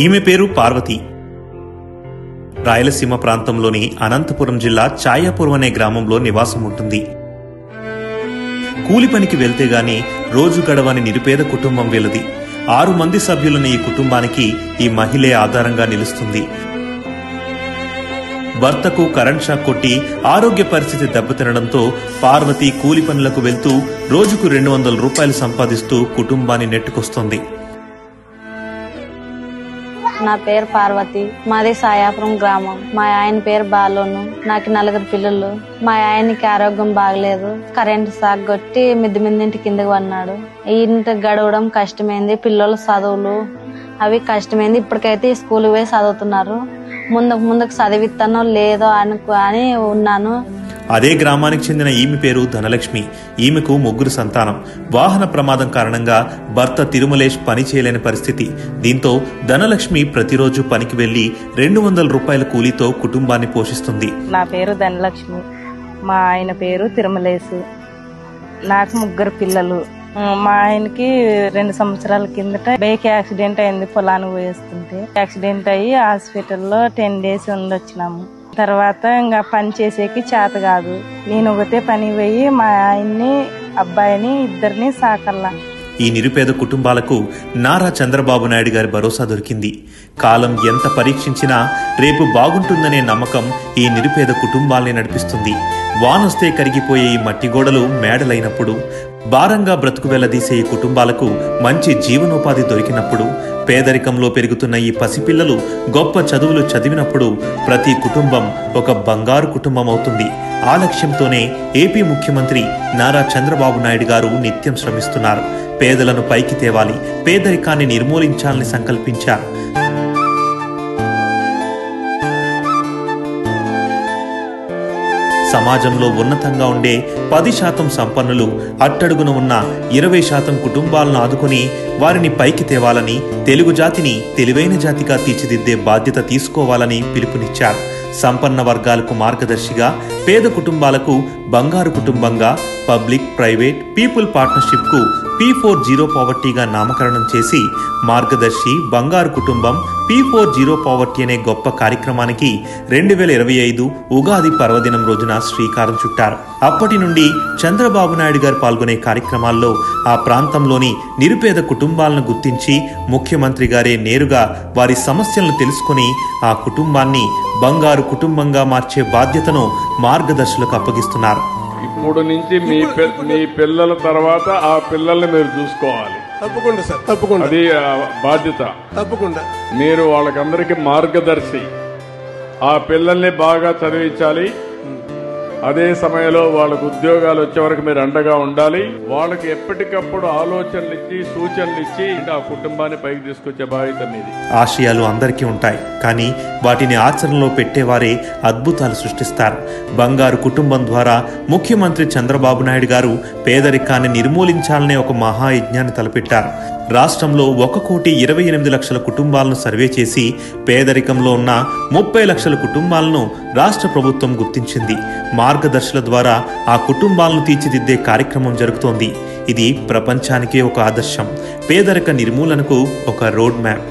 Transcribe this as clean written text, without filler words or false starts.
ఈమె పేరు పార్వతి. రాయలసీమ ప్రాంతంలోని అనంతపురం జిల్లా ఛాయాపురం అనే గ్రామంలో నివాసం ఉంటుంది. కూలి పనికి వెళ్తే గాని రోజు గడవని నిరుపేద కుటుంబం వీళ్ళది. 6 మంది సభ్యులున్న ఈ కుటుంబానికి ఈ మహిళే ఆధారంగా నిలుస్తుంది. భర్తకు కరెంట్ షాక్ కొట్టి ఆరోగ్య పరిస్థితి దెబ్బతినడంతో పార్వతి కూలి పనులకు వెళ్తూ రోజుకు 200 రూపాయలు సంపాదిస్తూ కుటుంబాన్ని నెట్టుకొస్తుంది. నా పేరు పార్వతి, మాది సాయాపురం గ్రామం. మా ఆయన పేరు బాలోను. నాకు 4 పిల్లలు. మా ఆయనకి ఆరోగ్యం బాగలేదు. కరెంటు షాక్ కొట్టి మిద్దింటి కిందకి పడినాడు. ఇంటి గడవడం కష్టమైంది. పిల్లల చదువులు అవి కష్టమైంది. ఇప్పటికైతే స్కూల్కి పోయి చదువుతున్నారు. ముందుకు చదివిస్తానో లేదో అని ఉన్నాను. అదే గ్రామానికి చెందిన ఈమె పేరు ధనలక్ష్మి. ఈమెకు 3 సంతానం. వాహన ప్రమాదం కారణంగా భర్త తిరుమలేష్ పని చేయలేని పరిస్థితి. దీంతో ధనలక్ష్మి ప్రతిరోజు పనికి వెళ్లి 200 రూపాయల కూలీతో కుటుంబాన్ని పోషిస్తుంది. నా పేరు ధనలక్ష్మి, మా ఆయన పేరు తిరుమలేష్. నాకు 3 పిల్లలు. మా ఆయనకి 2 సంవత్సరాల కిందట బైక్ యాక్సిడెంట్ అయింది. పొలానికి పోయేస్తుంటే యాక్సిడెంట్ అయ్యి హాస్పిటల్లో 10 డేస్ ఉండొచ్చినాము. తర్వాత ఇంకా పని చేసేకి చేత కాదు. నేను ఒకటే పని పోయి మా ఆయన్ని అబ్బాయిని ఇద్దరిని సాకల్లా. ఈ నిరుపేద కుటుంబాలకు నారా చంద్రబాబు నాయుడు గారి భరోసా దొరికింది. కాలం ఎంత పరీక్షించినా రేపు బాగుంటుందనే నమ్మకం ఈ నిరుపేద కుటుంబాల్ని నడిపిస్తుంది. వానొస్తే కరిగిపోయే ఈ మట్టి గోడలు మేడలైనప్పుడు, భారంగా బ్రతుకు వెళ్లదీసే ఈ కుటుంబాలకు మంచి జీవనోపాధి దొరికినప్పుడు, పేదరికంలో పెరుగుతున్న ఈ పసిపిల్లలు గొప్ప చదువులు చదివినప్పుడు ప్రతి కుటుంబం ఒక బంగారు కుటుంబం అవుతుంది. ఆ లక్ష్యంతోనే ఏపీ ముఖ్యమంత్రి నారా చంద్రబాబు నాయుడు గారు నిత్యం శ్రమిస్తున్నారు. పేదలను పైకి తేవాలి, పేదరికాన్ని నిర్మూలించాలని సంకల్పించారు. సమాజంలో ఉన్నతంగా ఉండే 10% సంపన్నులు, అట్టడుగున ఉన్న 20% కుటుంబాలను ఆదుకుని వారిని పైకి తేవాలని, తెలుగు జాతిని తెలివైన జాతిగా తీర్చిదిద్దే బాధ్యత తీసుకోవాలని పిలుపునిచ్చారు. సంపన్న వర్గాలకు మార్గదర్శిగా, పేద కుటుంబాలకు బంగారు కుటుంబంగా పబ్లిక్ ప్రైవేట్ పీపుల్ పార్ట్నర్షిప్ కు P4 పావర్టీగా నామకరణం చేసి మార్గదర్శి బంగారు కుటుంబం P4 పావర్టీ అనే గొప్ప కార్యక్రమానికి 2025 ఉగాది పర్వదినం రోజున శ్రీకారం చుట్టారు. అప్పటి నుండి చంద్రబాబు నాయుడు గారు పాల్గొనే కార్యక్రమాల్లో ఆ ప్రాంతంలోని నిరుపేద కుటుంబాలను గుర్తించి ముఖ్యమంత్రి గారే నేరుగా వారి సమస్యలను తెలుసుకుని ఆ కుటుంబాన్ని బంగారు కుటుంబంగా మార్చే బాధ్యతను మార్గదర్శులకు అప్పగిస్తున్నారు. ఇప్పుడు నుంచి మీ పిల్లల తర్వాత ఆ పిల్లల్ని మీరు చూసుకోవాలి. తప్పకుండా సార్, తప్పకుండా. అది బాధ్యత. తప్పకుండా మీరు వాళ్ళకందరికి మార్గదర్శి. ఆ పిల్లల్ని బాగా చదివించాలి. అదే సమయంలో వాళ్ళకు ఉద్యోగాలు వచ్చే వరకు మీరు అండగా ఉండాలి. వాళ్ళకి ఎప్పటికప్పుడు ఆలోచనలు ఇచ్చి సూచనలు ఇచ్చి ఆ కుటుంబాన్ని పైకి తీసుకొచ్చే బాధ్యత మీది. ఆశయాలు అందరికీ ఉంటాయి, కానీ వాటిని ఆచరణలో పెట్టేవారే అద్భుతాలు సృష్టిస్తారు. బంగారు కుటుంబం ద్వారా ముఖ్యమంత్రి చంద్రబాబు నాయుడు గారు పేదరికాన్ని నిర్మూలించాలనే ఒక మహాయజ్ఞాన్ని తలపెట్టారు. రాష్ట్రంలో 1,28,00,000 కుటుంబాలను సర్వే చేసి పేదరికంలో ఉన్న 30 లక్షల కుటుంబాలను రాష్ట్ర ప్రభుత్వం గుర్తించింది. మార్గదర్శుల ద్వారా ఆ కుటుంబాలను తీర్చిదిద్దే కార్యక్రమం జరుగుతోంది. ఇది ప్రపంచానికే ఒక ఆదర్శం, పేదరిక నిర్మూలనకు ఒక రోడ్ మ్యాప్.